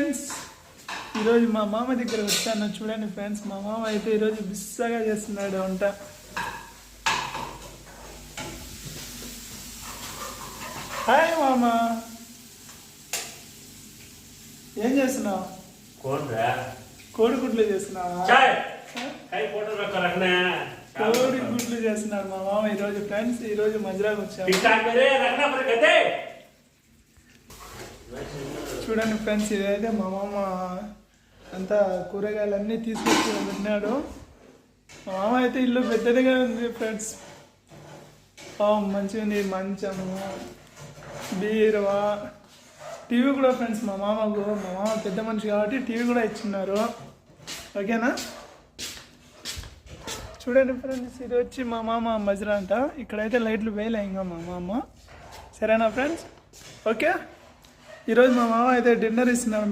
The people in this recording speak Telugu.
ఫ్రెండ్స్, ఈరోజు మా మామ దగ్గర వచ్చాను. చూడండి ఫ్రెండ్స్, మా మామ అయితే ఈరోజు బిస్సాగా చేస్తున్నాడు వంట. హాయ్ మామ, ఏం చేస్తున్నావు? కోడిగుడ్లు చేస్తున్నావా? కోడిగుడ్లు చేస్తున్నాడు మా మామ ఈరోజు. ఫ్రెండ్స్, ఈరోజు మజ్రాకు వచ్చాము. చూడండి ఫ్రెండ్స్, ఇదైతే మా మామ అంతా కూరగాయలన్నీ తీసుకొచ్చి పెట్టినాడు. మా మామ అయితే ఇల్లు పెద్దదిగా ఉంది ఫ్రెండ్స్. మంచిగా ఉంది, మంచము, బీరువా, టీవీ కూడా ఫ్రెండ్స్. మా మామ పెద్ద మనిషి కాబట్టి టీవీ కూడా ఇచ్చిన్నారు. ఓకేనా? చూడండి ఫ్రెండ్స్, ఇది వచ్చి మా మామ మజ్రా అంట. ఇక్కడైతే లైట్లు వేయలే ఇంకా మా మామ. సరేనా ఫ్రెండ్స్? ఓకే, ఈరోజు మా మామ అయితే డిన్నర్ ఇస్తున్నాడు.